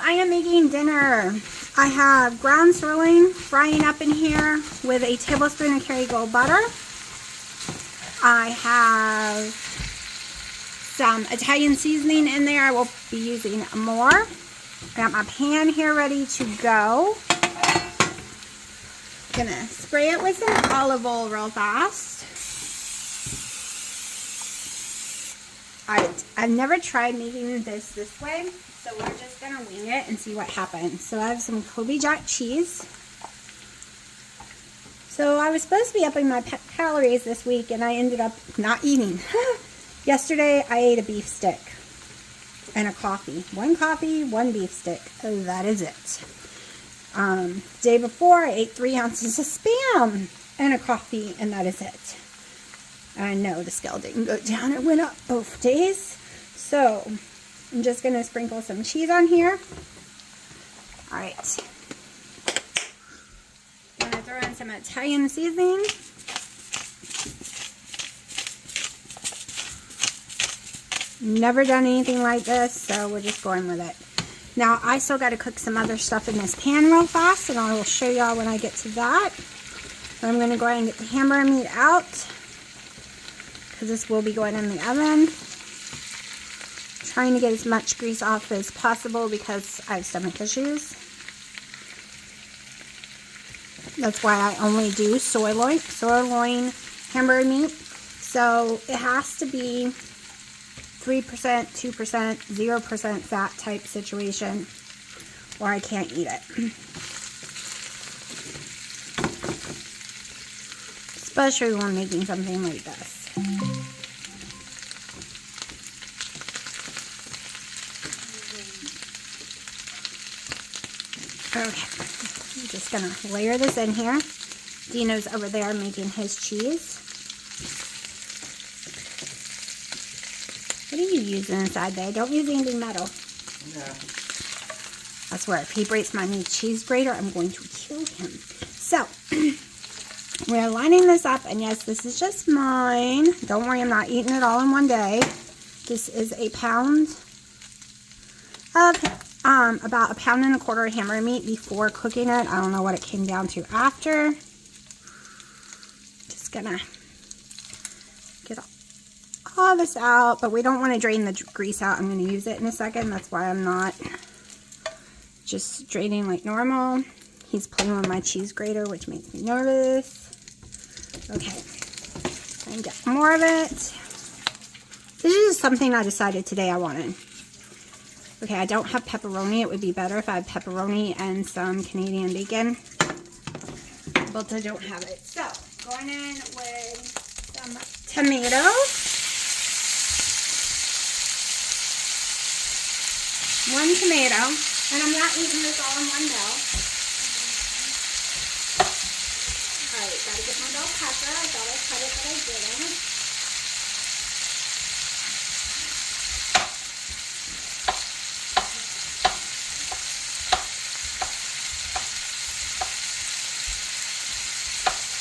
I am making dinner. I have ground sirloin frying up in here with a tablespoon of Kerrygold butter. I have some Italian seasoning in there. I will be using more. I got my pan here ready to go. Gonna spray it with some olive oil real fast. I've never tried making this way, so we're just gonna wing it and see what happens. So I have some Kobe jack cheese. So I was supposed to be upping my calories this week, and I ended up not eating. Yesterday I ate a beef stick and a coffee. One beef stick. Oh, that is it. Day before I ate 3 ounces of Spam and a coffee, and that is it. I know the scale didn't go down, it went up both days. So I'm just gonna sprinkle some cheese on here. All right, I'm gonna throw in some Italian seasoning. Never done anything like this, so we're just going with it. Now I still got to cook some other stuff in this pan real fast, and I will show y'all when I get to that. So I'm going to go ahead and get the hamburger meat out, because this will be going in the oven. Trying to get as much grease off as possible because I have stomach issues. That's why I only do sirloin hamburger meat. So it has to be 3%, 2%, 0% fat type situation, or I can't eat it. Especially when making something like this. Okay, I'm just gonna layer this in here. Dino's over there making his cheese. What are you using inside there? Don't use anything metal. Yeah. I swear, if he breaks my new cheese grater, I'm going to kill him. So, we're lining this up, and yes, this is just mine. Don't worry, I'm not eating it all in one day. This is a pound of, about 1.25 pounds of hamburger meat before cooking it. I don't know what it came down to after. Just gonna get all this out, but we don't want to drain the grease out. I'm going to use it in a second. That's why I'm not just draining like normal. He's playing with my cheese grater, which makes me nervous. Okay, and get more of it. This is just something I decided today I wanted. Okay, I don't have pepperoni. It would be better if I had pepperoni and some Canadian bacon, but I don't have it. So, going in with some tomatoes. 1 tomato, and I'm not eating this all in one go. Alright, gotta get my bell pepper. I thought I cut it, but I didn't.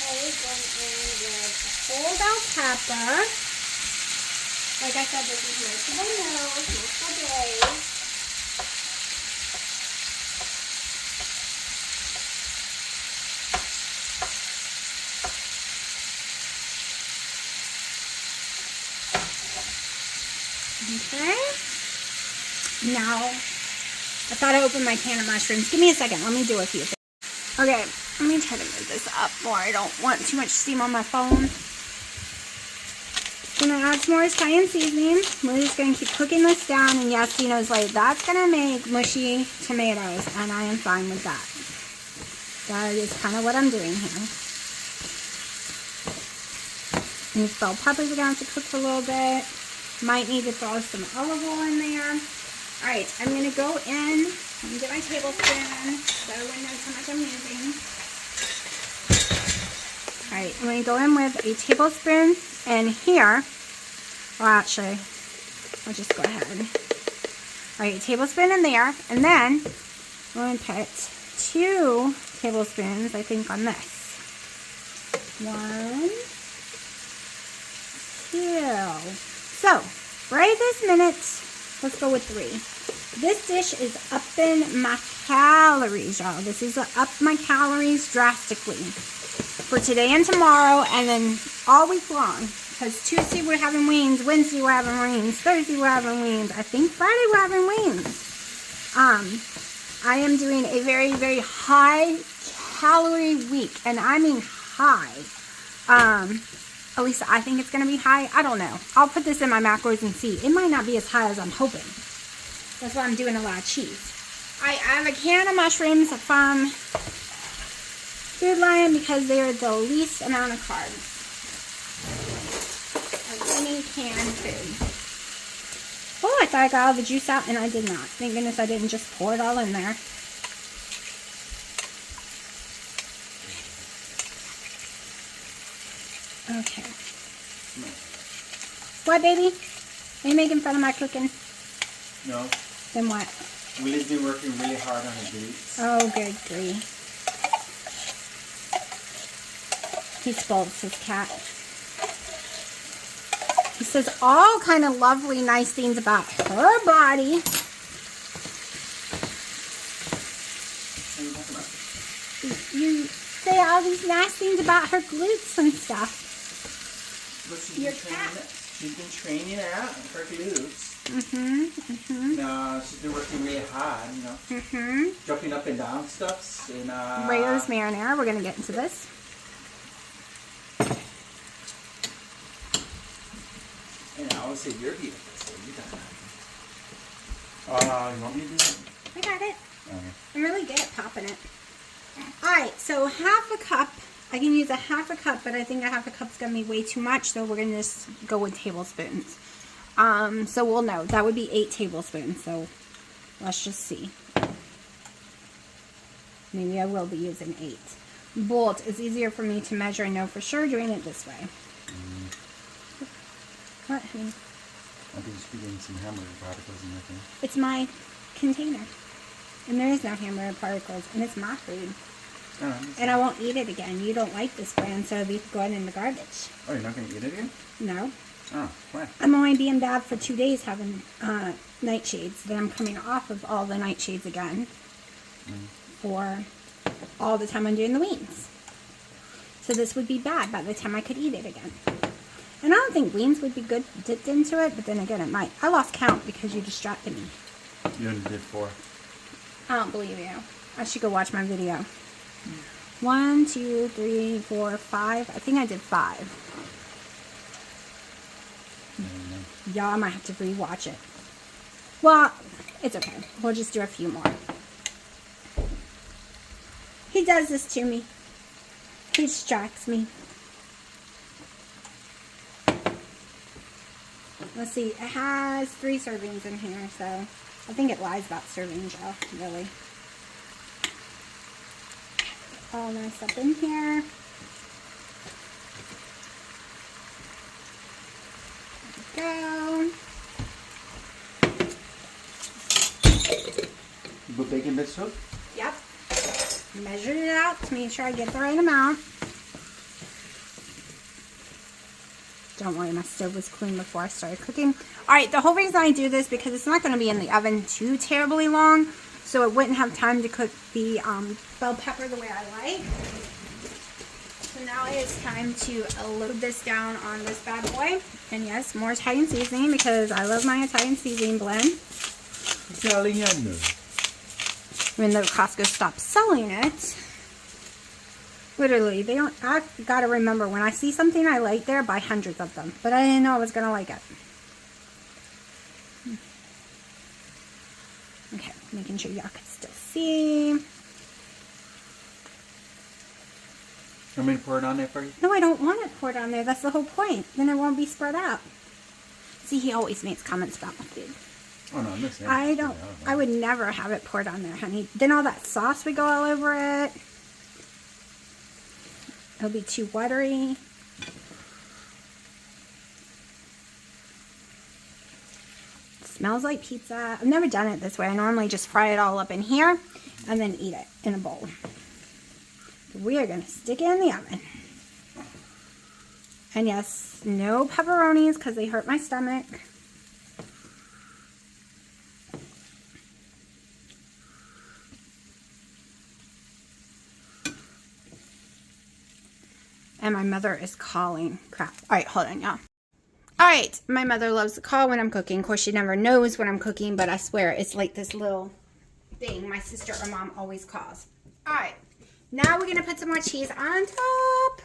Okay, going in with whole bell pepper. Like I said, this is multiple meals, multiple days. Okay, now I thought I opened my can of mushrooms. Give me a second, let me do a few things. Okay, let me try to move this up more. I don't want too much steam on my phone. Gonna add some more Italian seasoning. We're just gonna keep cooking this down, and yes, Dino's like, that's gonna make mushy tomatoes, and I am fine with that. That is kind of what I'm doing here. These bell peppers are gonna have to cook for a little bit. Might need to throw some olive oil in there. Alright, I'm going to go in. Let me get my tablespoon so everyone knows how much I'm using. Alright, I'm going to go in with a tablespoon in here. Well, actually, I'll just go ahead. Alright, a tablespoon in there. And then I'm going to put 2 tablespoons, I think, on this. 1, 2. So, right this minute, let's go with 3. This dish is upping my calories, y'all. This is up my calories drastically for today and tomorrow, and then all week long. Because Tuesday we're having wings, Wednesday we're having wings, Thursday we're having wings, I think Friday we're having wings. I am doing a very, very high calorie week, and I mean high. At least I think it's going to be high. I don't know. I'll put this in my macros and see. It might not be as high as I'm hoping. That's why I'm doing a lot of cheese. I have a can of mushrooms from Food Lion because they're the least amount of carbs of any canned food. Oh, I thought I got all the juice out, and I did not. Thank goodness I didn't just pour it all in there. Okay. What, baby? Are you making fun of my cooking? No. Then what? Willie's been working really hard on her glutes. Oh, good grief. He spoils his cat. He says all kind of lovely, nice things about her body. What are you talking about? You say all these nice things about her glutes and stuff. But she's been training out her glutes. No, she's been working really hard, you know. Jumping up and down stuffs. And, Rayo's marinara. We're going to get into this. And I always say you're beautiful, so you got that. You want me to do it? I got it. Okay. I'm really good at popping it. Alright, so half a cup. I can use a half a cup, but I think a half a cup's going to be way too much, so we're going to just go with tablespoons. So we'll know. That would be 8 tablespoons, so let's just see. Maybe I will be using 8. Bolt is easier for me to measure and know for sure doing it this way. What, honey? I think just be getting some hamburger particles in there thing. It's my container. And there is no hamburger particles, and it's my food. And I won't eat it again. You don't like this brand, so it'll be going in the garbage. Oh, you're not going to eat it again? No. Oh, why? I'm only being bad for 2 days having nightshades. Then I'm coming off of all the nightshades again for all the time I'm doing the wings. So this would be bad by the time I could eat it again. And I don't think wings would be good dipped into it, but then again it might. I lost count because you distracted me. You only did 4. I don't believe you. I should go watch my video. 1, 2, 3, 4, 5. I think I did 5. Y'all, I might have to rewatch it. Well, it's okay. We'll just do a few more. He does this to me. He distracts me. Let's see. It has 3 servings in here, so I think it lies about servings, y'all. Really. All nice up in here. Go. You put bacon bits too? Yep. Measured it out to make sure I get the right amount. Don't worry, my stove was clean before I started cooking. Alright, the whole reason I do this because it's not going to be in the oven too terribly long, so it wouldn't have time to cook the bell pepper the way I like. So now it is time to load this down on this bad boy. And yes, more Italian seasoning because I love my Italian seasoning blend. Italiano. Even though Costco stopped selling it. Literally, they don't. I've got to remember when I see something I like there, buy hundreds of them. But I didn't know I was going to like it. Okay, making sure y'all can still see. Want me to pour it on there for you? No, I don't want it poured on there. That's the whole point. Then it won't be spread out. See, he always makes comments about my food. Oh, no, I'm not saying I don't. I would never have it poured on there, honey. Then all that sauce would go all over it. It'll be too watery. It smells like pizza. I've never done it this way. I normally just fry it all up in here and then eat it in a bowl. We are going to stick it in the oven. And yes, no pepperonis because they hurt my stomach. And my mother is calling. Crap. All right, hold on, y'all. All right, my mother loves to call when I'm cooking. Of course, she never knows when I'm cooking, but I swear it's like this little thing my sister or mom always calls. All right, now we're going to put some more cheese on top.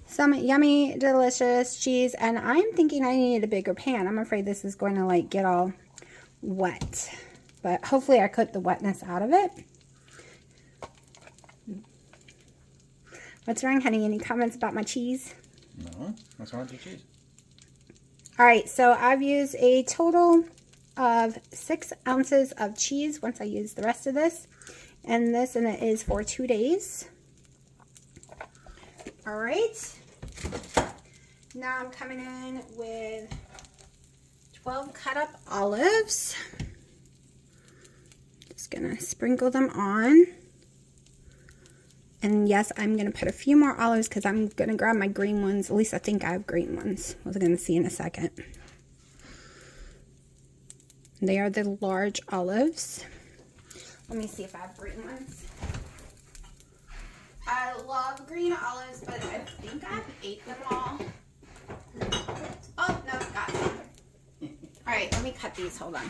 Some yummy, delicious cheese. And I'm thinking I need a bigger pan. I'm afraid this is going to like get all wet. But hopefully I cooked the wetness out of it. What's wrong, honey? Any comments about my cheese? No. What's wrong with your cheese? All right, so I've used a total of 6 ounces of cheese once I use the rest of this. And this, and it is for 2 days. All right. Now I'm coming in with 12 cut up olives. Just gonna sprinkle them on. And yes, I'm gonna put a few more olives because I'm gonna grab my green ones. At least I think I have green ones. We're gonna see in a second. They are the large olives. Let me see if I have green ones. I love green olives, but I think I've ate them all. Oh, no, got some. All right, let me cut these. Hold on.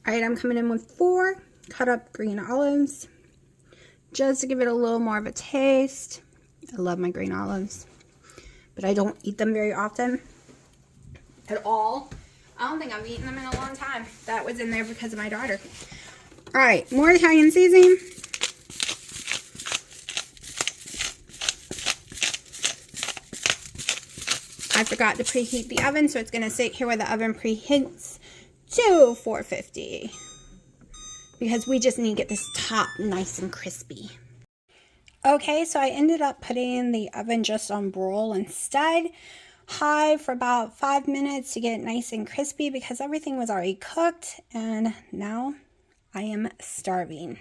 All right, I'm coming in with 4 cut up green olives. Just to give it a little more of a taste. I love my green olives, but I don't eat them very often at all. I don't think I've eaten them in a long time. That was in there because of my daughter. All right, more Italian seasoning. I forgot to preheat the oven, so it's going to sit here where the oven preheats to 450. Because we just need to get this top nice and crispy. Okay, so I ended up putting the oven just on broil instead. High for about 5 minutes to get it nice and crispy because everything was already cooked. And now I am starving.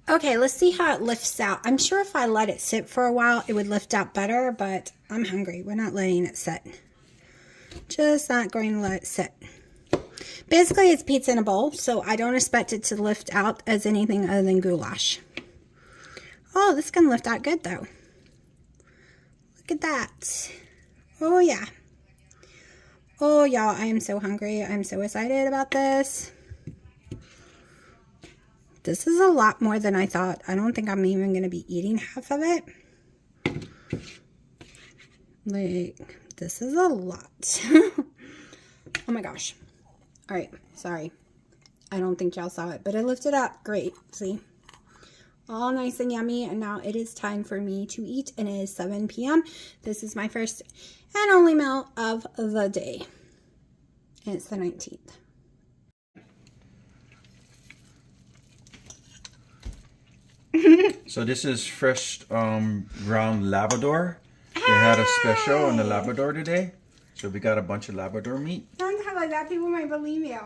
Okay, let's see how it lifts out. I'm sure if I let it sit for a while, it would lift out better, but I'm hungry. We're not letting it sit. Just not going to let it sit. Basically, it's pizza in a bowl, so I don't expect it to lift out as anything other than goulash. Oh, this can lift out good, though. Look at that. Oh, yeah. Oh, y'all, I am so hungry. I'm so excited about this. This is a lot more than I thought. I don't think I'm even going to be eating half of it. Like, this is a lot. Oh my gosh. All right, sorry. I don't think y'all saw it, but it lifted up. Great, see? All nice and yummy, and now it is time for me to eat, and it is 7 p.m. This is my first and only meal of the day. And it's the 19th. So this is fresh ground Labrador. They had a special on the Labrador today. So we got a bunch of Labrador meat. Don't talk like that. People might believe you.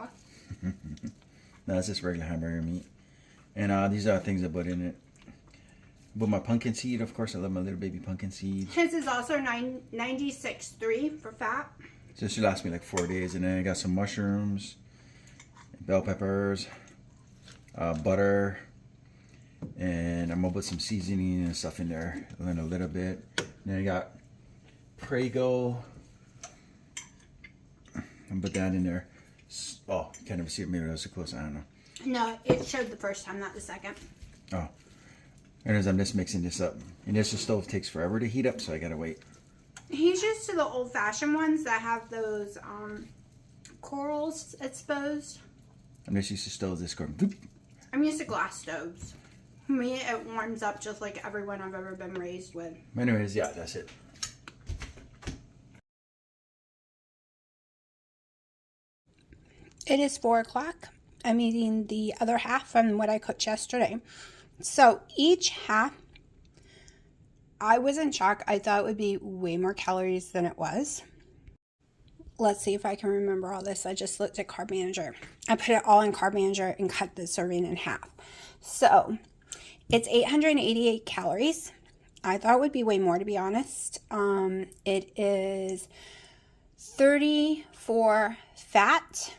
No, it's just regular hamburger meat. And these are things I put in it. With my pumpkin seed, of course. I love my little baby pumpkin seed. His is also 96.3 for fat. So this should last me like 4 days. And then I got some mushrooms, bell peppers, butter. And I'm gonna put some seasoning and stuff in there, and then a little bit. And then I got Prego. And put that in there. Oh, you can't even see it. Maybe that was too close. I don't know. No, it showed the first time, not the second. Oh. And as I'm just mixing this up. And this stove takes forever to heat up, so I gotta wait. He's used to the old-fashioned ones that have those corals exposed. I'm just used to stoves this going. Boop. I'm used to glass stoves. Me, it warms up just like everyone I've ever been raised with. Anyways, yeah, that's it. It is 4 o'clock. I'm eating the other half from what I cooked yesterday. So each half, I was in shock. I thought it would be way more calories than it was. Let's see if I can remember all this. I just looked at Carb Manager. I put it all in Carb Manager and cut the serving in half. So it's 888 calories. I thought it would be way more, to be honest. It is 34 fat.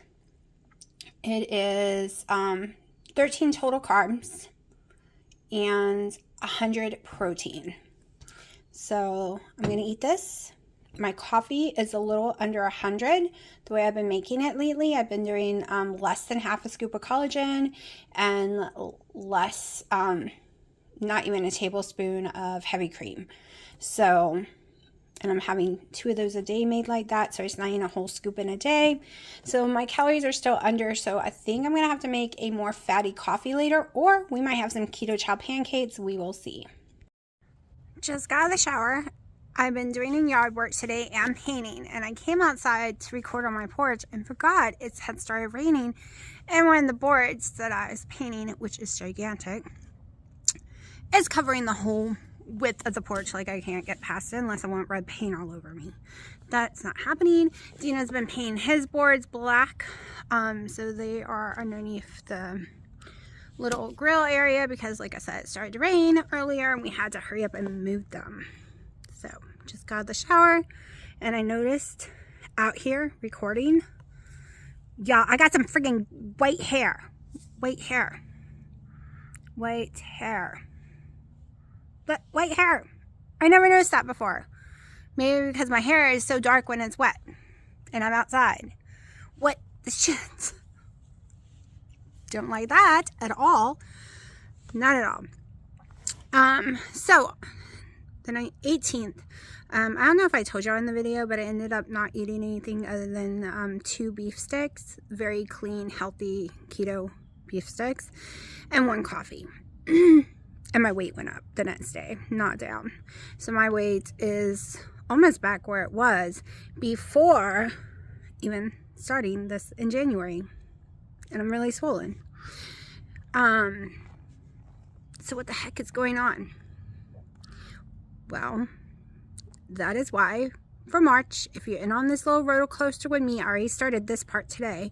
It is 13 total carbs and 100 protein. So I'm going to eat this. My coffee is a little under 100. The way I've been making it lately, I've been doing less than half a scoop of collagen and less, not even a tablespoon of heavy cream. So, and I'm having 2 of those a day made like that, so it's not even a whole scoop in a day. So my calories are still under, so I think I'm going to have to make a more fatty coffee later, or we might have some keto chow pancakes. We will see. Just got out of the shower. I've been doing yard work today and painting, and I came outside to record on my porch and forgot it had started raining, and one of the boards that I was painting, which is gigantic, is covering the whole width of the porch. Like, I can't get past it unless I want red paint all over me. That's not happening. Dina's been painting his boards black, so they are underneath the little grill area because, like I said, it started to rain earlier and we had to hurry up and move them. So just got out of the shower and I noticed out here recording, y'all, I got some freaking white hair. White hair. But white hair. I never noticed that before. Maybe because my hair is so dark when it's wet and I'm outside. What the shit? Don't like that at all. Not at all. So the 18th, I don't know if I told y'all in the video, but I ended up not eating anything other than 2 beef sticks, very clean, healthy keto beef sticks, and 1 coffee. And my weight went up the next day, not down. So my weight is almost back where it was before even starting this in January. And I'm really swollen. So what the heck is going on? Well, that is why for March, if you're in on this little roller coaster with me, I already started this part today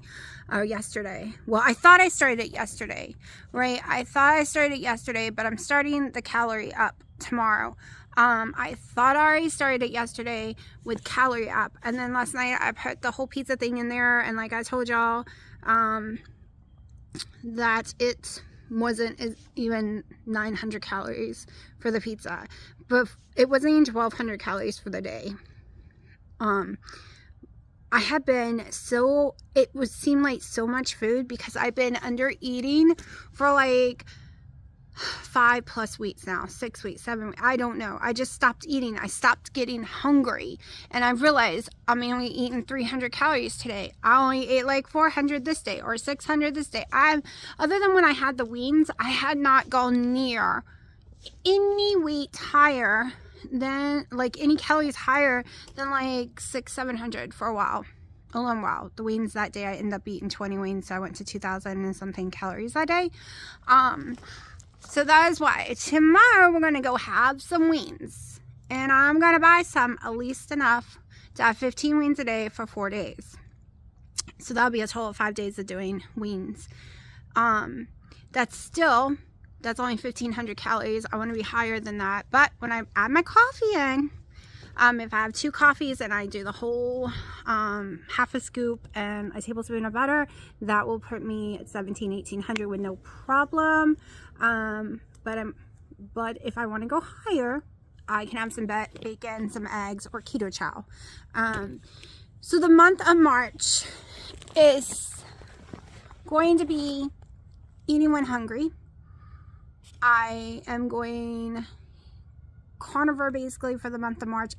or yesterday. Well, I thought I started it yesterday, right? I thought I started it yesterday, but I'm starting the calorie up tomorrow. I thought I already started it yesterday with calorie up, and then last night I put the whole pizza thing in there, and like I told y'all, that it wasn't even 900 calories for the pizza, but it wasn't even 1200 calories for the day. I had been seemed like so much food because I've been under eating for like 5+ weeks now, 6 weeks, 7 weeks, I don't know. I just stopped eating. I stopped getting hungry, and I realized I'm only eating 300 calories today. I only ate like 400 this day or 600 this day. Other than when I had the wings, I had not gone near any weight higher than, like, any calories higher than like 600-700 for a long while. The wings that day, I ended up eating 20 wings, so I went to 2,000 and something calories that day. So that is why tomorrow we're going to go have some wings. And I'm going to buy some, at least enough to have 15 wings a day for 4 days. So that'll be a total of 5 days of doing wings. That's only 1,500 calories. I want to be higher than that. But when I add my coffee in, if I have 2 coffees and I do the whole half a scoop and a tablespoon of butter, that will put me at 1,700-1,800 with no problem. But if I want to go higher, I can have some bacon, some eggs, or keto chow. So the month of March is going to be eating when hungry. I am going carnivore basically for the month of March,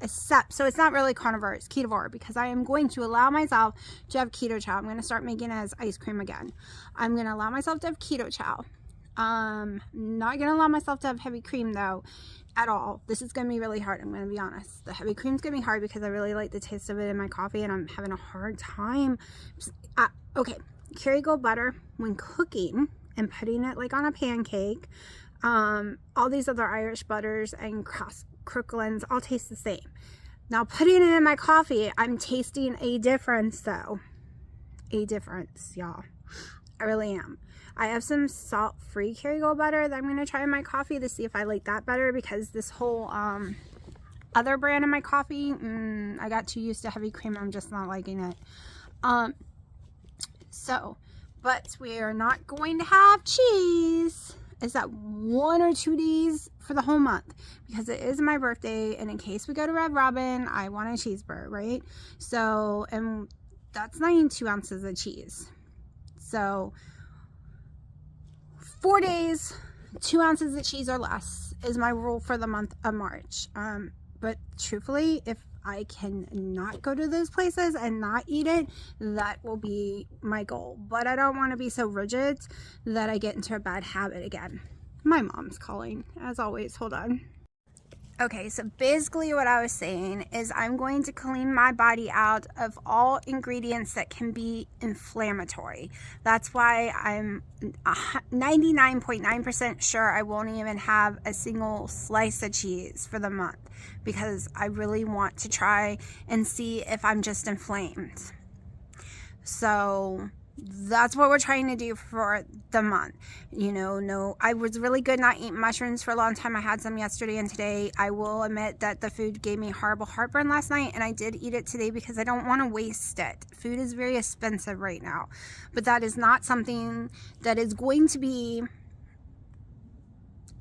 so it's not really carnivore, it's ketovore, because I am going to allow myself to have keto chow. I'm going to start making it as ice cream again. I'm going to allow myself to have keto chow. Not going to allow myself to have heavy cream though at all. This is going to be really hard, I'm going to be honest. The heavy cream's going to be hard because I really like the taste of it in my coffee and I'm having a hard time. Okay, Kerrygold butter when cooking and putting it like on a pancake. All these other Irish butters and Crooklyn's all taste the same. Now putting it in my coffee, I'm tasting a difference though. A difference, y'all. I really am. I have some salt-free Kerrygold butter that I'm going to try in my coffee to see if I like that better, because this whole other brand in my coffee, I got too used to heavy cream. I'm just not liking it. But we are not going to have cheese. is that 1 or 2 days for the whole month, because it is my birthday, and in case we go to Red Robin, I want a cheeseburger, right? So, and that's not even 2 ounces of cheese. So 4 days, 2 ounces of cheese or less is my rule for the month of March. But truthfully, if I can not go to those places and not eat it, that will be my goal. But I don't want to be so rigid that I get into a bad habit again. My mom's calling, as always. Hold on. Okay, so basically what I was saying is I'm going to clean my body out of all ingredients that can be inflammatory. That's why I'm 99.9% sure I won't even have a single slice of cheese for the month, because I really want to try and see if I'm just inflamed. So that's what we're trying to do for the month. You know, no, I was really good not eating mushrooms for a long time. I had some yesterday and today. I will admit that the food gave me horrible heartburn last night, and I did eat it today because I don't want to waste it. Food is very expensive right now, but that is not something that is going to be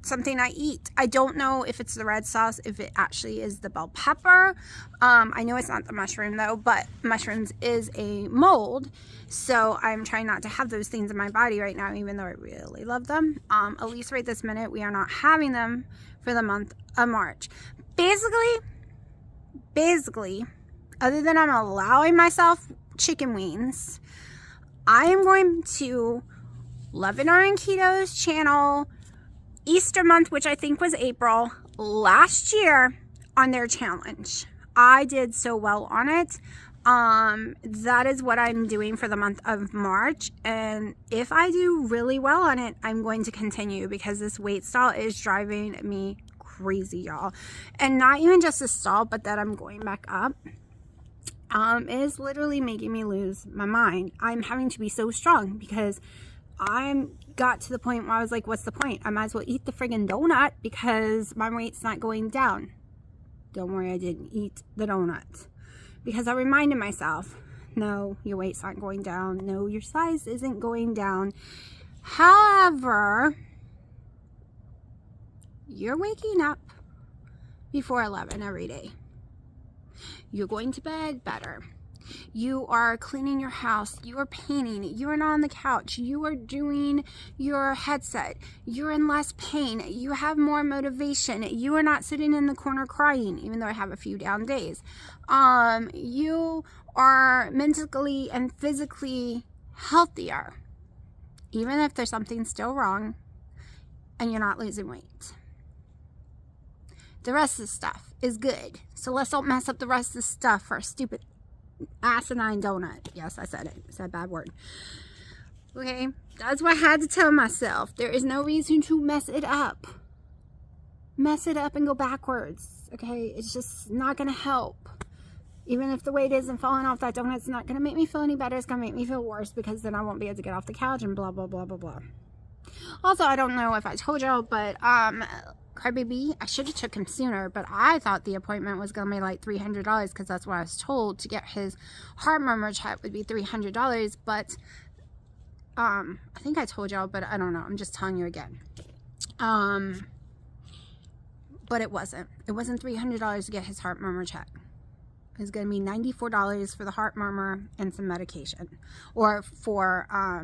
something I eat. I don't know if it's the red sauce, if it actually is the bell pepper. I know it's not the mushroom though, but mushrooms is a mold, so I'm trying not to have those things in my body right now, even though I really love them. At least right this minute, we are not having them for the month of March. Basically, other than I'm allowing myself chicken wings, I am going to Love It on Keto's channel Easter month, which I think was April last year, on their challenge. I did so well on it. That is what I'm doing for the month of March, and if I do really well on it, I'm going to continue, because this weight stall is driving me crazy, y'all. And not even just the stall, but that I'm going back up is literally making me lose my mind. I'm having to be so strong because I got to the point where I was like, what's the point? I might as well eat the friggin' donut because my weight's not going down. Don't worry, I didn't eat the donut, because I reminded myself, no, your weight's not going down. No, your size isn't going down. However, you're waking up before 11 every day. You're going to bed better. You are cleaning your house, you are painting, you are not on the couch, you are doing your headset, you're in less pain, you have more motivation, you are not sitting in the corner crying, even though I have a few down days. You are mentally and physically healthier, even if there's something still wrong and you're not losing weight. The rest of the stuff is good, so let's don't mess up the rest of the stuff for a stupid asinine donut. Yes, I said it. I said a bad word. Okay, that's what I had to tell myself. There is no reason to mess it up. Mess it up and go backwards. Okay, it's just not gonna help. Even if the weight isn't falling off that donut, it's not gonna make me feel any better. It's gonna make me feel worse, because then I won't be able to get off the couch and blah blah blah blah blah. Also, I don't know if I told y'all, but Crybaby, I should have took him sooner, but I thought the appointment was going to be like $300, because that's what I was told. To get his heart murmur check would be $300, but I think I told y'all, but I don't know. I'm just telling you again. But it wasn't. It wasn't $300 to get his heart murmur check. It was going to be $94 for the heart murmur and some medication, or for a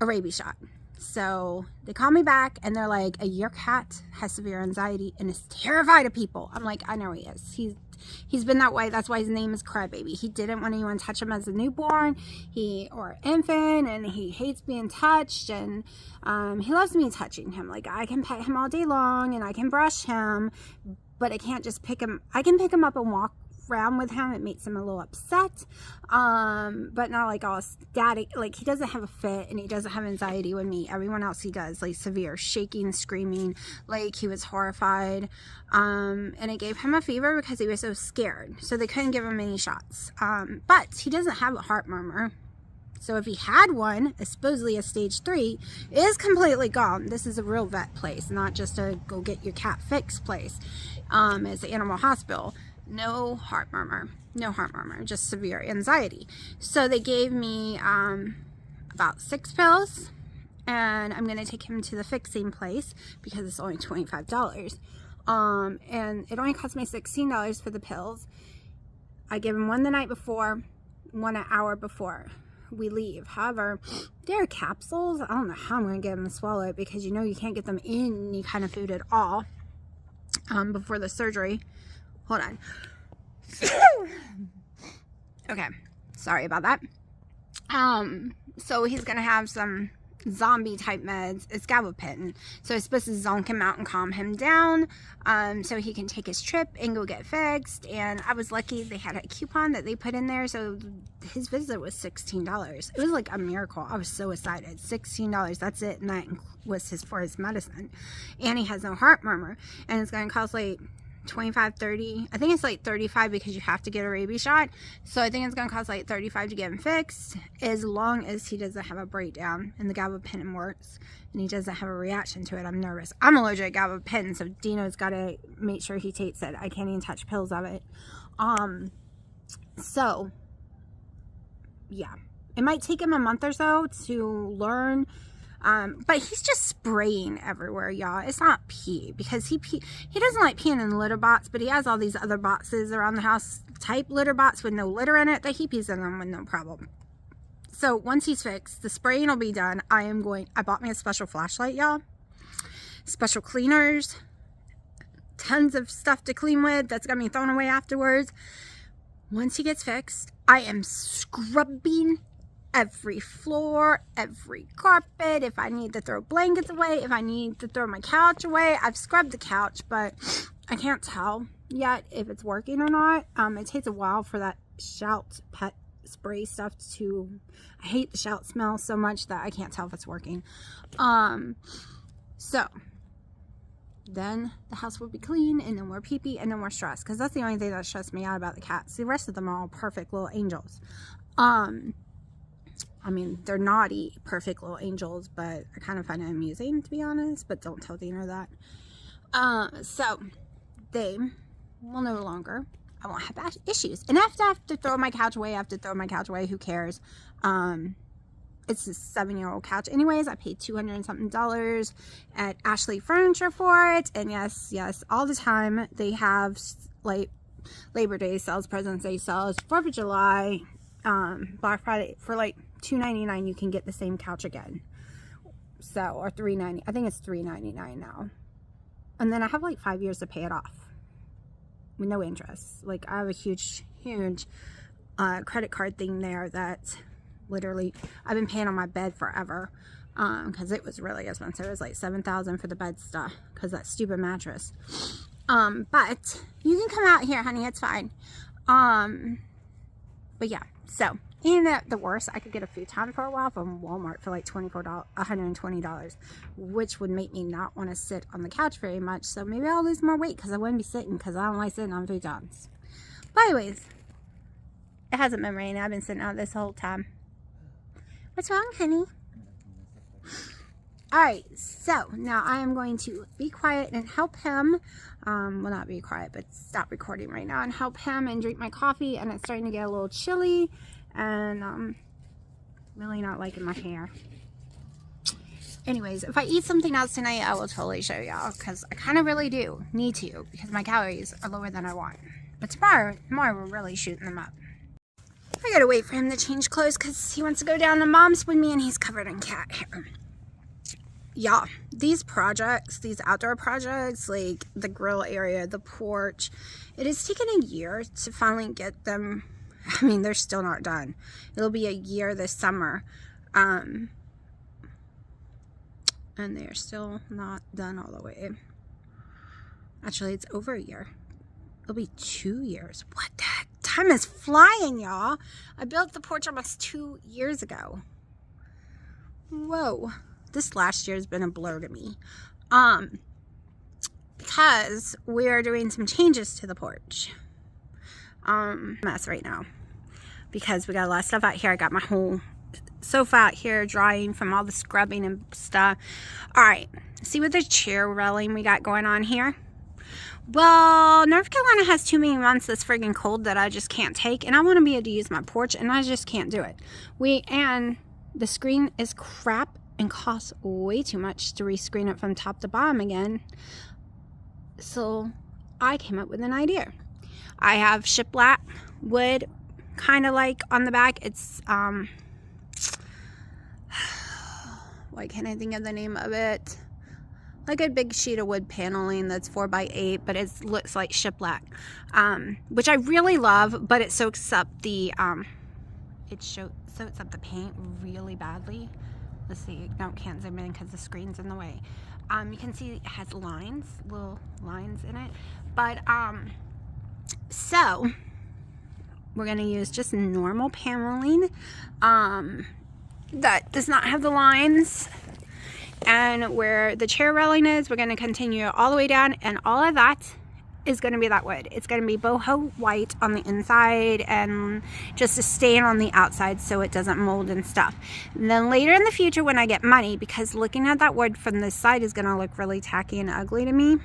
rabies shot. So they call me back and they're like, your cat has severe anxiety and is terrified of people. I'm like, I know he is. He's been that way. That's why his name is Crybaby. He didn't want anyone to touch him as a newborn or infant, and he hates being touched, and he loves me touching him. Like, I can pet him all day long and I can brush him, but I can't just pick him. I can pick him up and walk around with him. It makes him a little upset, but not like all static. Like, he doesn't have a fit and he doesn't have anxiety with me. Everyone else he does, like severe shaking, screaming, like he was horrified, and it gave him a fever because he was so scared, so they couldn't give him any shots. But he doesn't have a heart murmur, so if he had one, supposedly a stage 3, it is completely gone. This is a real vet place, not just a go get your cat fixed place. It's an animal hospital. No heart murmur, just severe anxiety. So they gave me about 6 pills, and I'm going to take him to the fixing place because it's only $25. And it only cost me $16 for the pills. I give him one the night before, one an hour before we leave. However, they're capsules. I don't know how I'm going to get him to swallow it because you know you can't get them in any kind of food at all before the surgery. Hold on. Okay, sorry about that. So he's going to have some zombie type meds. It's gabapentin, so it's supposed to zonk him out and calm him down, so he can take his trip and go get fixed. And I was lucky they had a coupon that they put in there, so his visit was $16. It was like a miracle. I was so excited. $16, that's it, and that was for his medicine. And he has no heart murmur, and it's going to cost like 25, 30. I think it's like 35 because you have to get a rabies shot. So I think it's going to cost like 35 to get him fixed, as long as he doesn't have a breakdown and the gabapentin works and he doesn't have a reaction to it. I'm nervous. I'm allergic to gabapentin, so Dino's got to make sure he takes it. I can't even touch pills of it. So yeah, it might take him a month or so to learn. But he's just spraying everywhere, y'all. It's not pee, because he doesn't like peeing in the litter box, but he has all these other boxes around the house, type litter box with no litter in it, that he pees in them with no problem. So once he's fixed, the spraying will be done. I bought me a special flashlight, y'all. Special cleaners. Tons of stuff to clean with that's gonna be thrown away afterwards. Once he gets fixed, I am scrubbing every floor, every carpet. If I need to throw blankets away, if I need to throw my couch away, I've scrubbed the couch, but I can't tell yet if it's working or not. It takes a while for that Shout pet spray stuff to, I hate the Shout smell so much that I can't tell if it's working. So then the house will be clean, and no more pee-pee, and no more stress, because that's the only thing that stressed me out about the cats. The rest of them are all perfect little angels. I mean, they're naughty, perfect little angels, but I kind of find it amusing, to be honest, but don't tell Dino that. So they will no longer, I won't have issues. And if I have to throw my couch away, I have to throw my couch away. Who cares? It's a 7-year-old couch. Anyways, I paid $200 and something at Ashley Furniture for it. And yes, all the time they have like Labor Day sales, President's Day sales, 4th of July, Black Friday for like $2.99. You can get the same couch again. So, or $3.90. I think it's $3.99 now. And then I have like 5 years to pay it off with no interest. Like, I have a huge credit card thing there that literally I've been paying on my bed forever, because it was really expensive. It was like $7,000 for the bed stuff because that stupid mattress. But you can come out here, honey, it's fine. But yeah, so and the worst, I could get a futon for a while from Walmart for like $120, which would make me not want to sit on the couch very much. So maybe I'll lose more weight because I wouldn't be sitting, because I don't like sitting on futons. But anyways, it hasn't been raining. I've been sitting out this whole time. What's wrong, honey? Alright, so now I am going to be quiet and help him. Well, not be quiet, but stop recording right now and help him and drink my coffee. And it's starting to get a little chilly, and really not liking my hair. Anyways, if I eat something else tonight, I will totally show y'all, because I kind of really do need to, because my calories are lower than I want. But tomorrow we're really shooting them up. I gotta wait for him to change clothes because he wants to go down to Mom's with me, and he's covered in cat hair. Y'all, these projects, these outdoor projects, like the grill area, the porch, it has taken a year to finally get them. I mean, they're still not done. It'll be a year this summer. And they're still not done all the way. Actually, it's over a year. It'll be 2 years. What the heck? Time is flying, y'all. I built the porch almost 2 years ago. Whoa. This last year has been a blur to me. Because we are doing some changes to the porch. Mess right now. Because we got a lot of stuff out here. I got my whole sofa out here drying from all the scrubbing and stuff. Alright. See what the chair railing we got going on here? Well, North Carolina has too many months that's friggin' cold that I just can't take, and I want to be able to use my porch, and I just can't do it. And the screen is crap, and costs way too much to rescreen it from top to bottom again. So I came up with an idea. I have shiplap wood, kind of like on the back. It's why can't I think of the name of it? Like a big sheet of wood paneling that's 4x8, but it looks like shiplap, which I really love, but it soaks up the soaks up the paint really badly. Let's see, no, can't zoom in because the screen's in the way. You can see it has lines, little lines in it, but so we're gonna use just normal paneling that does not have the lines. And where the chair railing is, we're going to continue all the way down, and all of that is going to be that wood. It's going to be boho white on the inside and just a stain on the outside so it doesn't mold and stuff. And then later in the future when I get money, because looking at that wood from this side is going to look really tacky and ugly to me,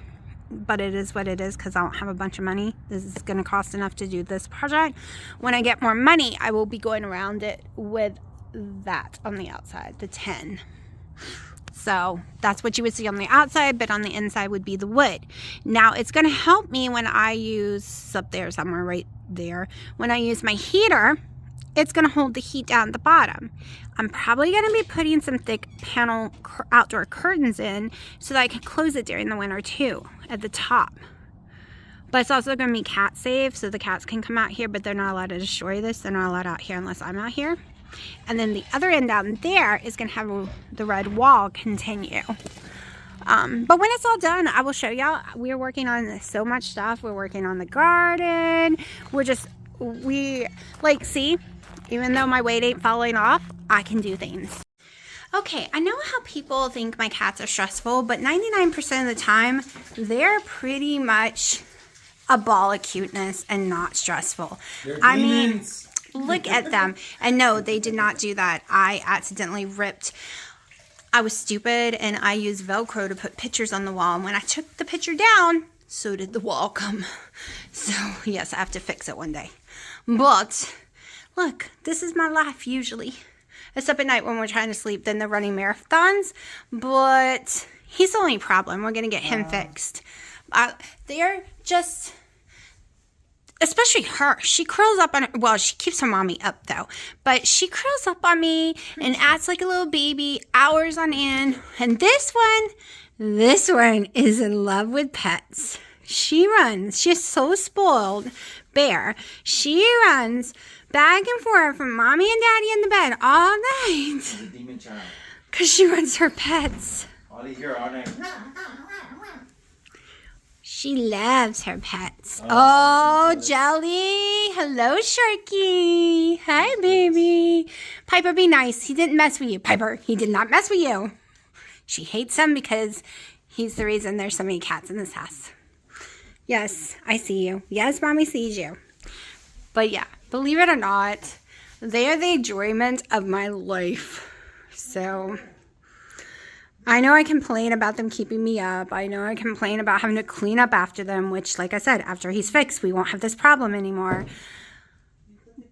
but it is what it is because I don't have a bunch of money. This is going to cost enough to do this project. When I get more money, I will be going around it with that on the outside, the 10. So that's what you would see on the outside, but on the inside would be the wood. Now it's going to help me when I use, up there somewhere right there, when I use my heater, it's going to hold the heat down at the bottom. I'm probably going to be putting some thick panel outdoor curtains in so that I can close it during the winter too at the top. But it's also going to be cat safe, so the cats can come out here, but they're not allowed to destroy this. They're not allowed out here unless I'm out here. And then the other end down there is going to have the red wall continue. But when it's all done, I will show y'all. We're working on so much stuff. We're working on the garden. See, even though my weight ain't falling off, I can do things. Okay, I know how people think my cats are stressful, but 99% of the time, they're pretty much a ball of cuteness and not stressful. I mean, look at them. And no, they did not do that. I accidentally ripped. I was stupid and I used Velcro to put pictures on the wall. And when I took the picture down, so did the wall come. So yes, I have to fix it one day. But look, this is my life usually. Except at night when we're trying to sleep, then they're running marathons. But he's the only problem. We're going to get him fixed. They're just... Especially her. She curls up on her. Well, she keeps her mommy up though. But she curls up on me and acts like a little baby hours on end. And this one is in love with pets. She runs. She's so spoiled. Bear. She runs back and forth from mommy and daddy in the bed all night. Demon child. Because she runs her pets. All you hear all night. She loves her pets. Oh, Jelly. Hello, Sharky. Hi, baby. Piper, be nice. He didn't mess with you. Piper, he did not mess with you. She hates him because he's the reason there's so many cats in this house. Yes, I see you. Yes, mommy sees you. But yeah, believe it or not, they are the enjoyment of my life. So... I know I complain about them keeping me up. I know I complain about having to clean up after them, which, like I said, after he's fixed, we won't have this problem anymore.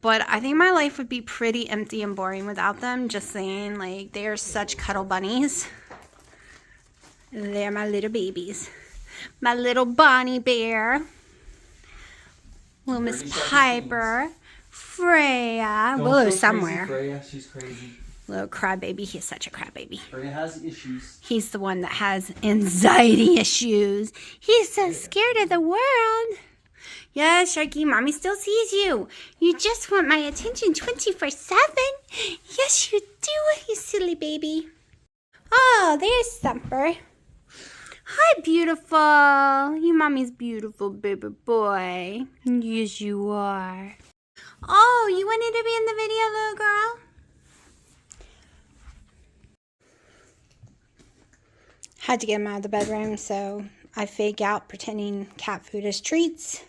But I think my life would be pretty empty and boring without them. Just saying, like, they are such cuddle bunnies. They're my little babies. My little Bonnie Bear. Little Miss Piper. Freya. Willow somewhere. Freya, she's crazy. Little crybaby. He's such a crybaby. Freya has issues. He's the one that has anxiety issues. He's so scared of the world. Yes, Sharky, mommy still sees you. You just want my attention 24/7. Yes, you do, you silly baby. Oh, there's Thumper. Hi, beautiful. You mommy's beautiful baby boy. Yes, you are. Oh, you wanted to be in the video, little girl? Had to get him out of the bedroom, so I fake out pretending cat food is treats.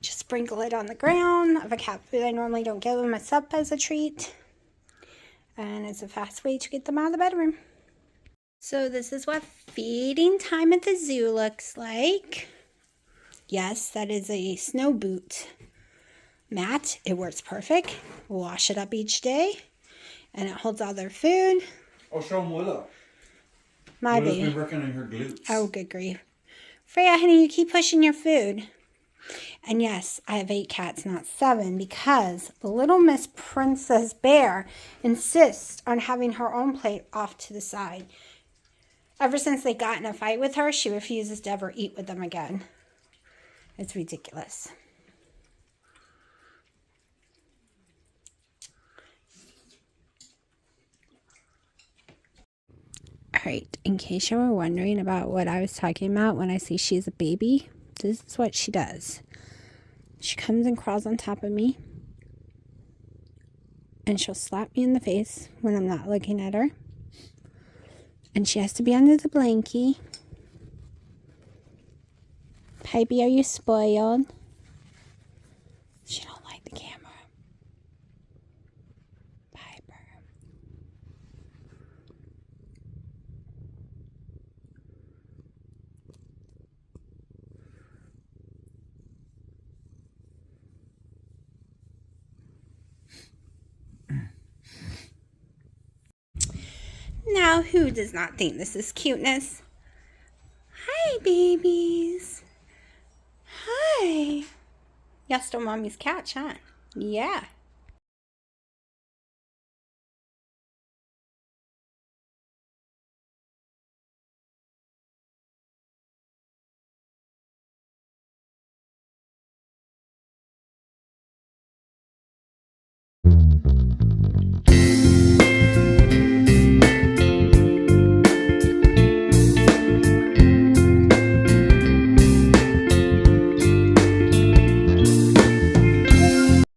Just sprinkle it on the ground of a cat food I normally don't give them. It's up as a treat. And it's a fast way to get them out of the bedroom. So this is what feeding time at the zoo looks like. Yes, that is a snow boot mat. It works perfect. Wash it up each day. And it holds all their food. Oh, show them Willa. My Willa's baby. been working on her glutes. Oh, good grief. Freya, honey, you keep pushing your food. And yes, I have 8 cats, not 7, because little Miss Princess Bear insists on having her own plate off to the side. Ever since they got in a fight with her, she refuses to ever eat with them again. It's ridiculous. Alright, in case you were wondering about what I was talking about when I say she's a baby, this is what she does. She comes and crawls on top of me, and she'll slap me in the face when I'm not looking at her. And she has to be under the blankie. Pipey, are you spoiled? She don't like the camera. Piper. Now, who does not think this is cuteness? Hi, babies. Hi. Y'all stole Mommy's couch, huh? Yeah.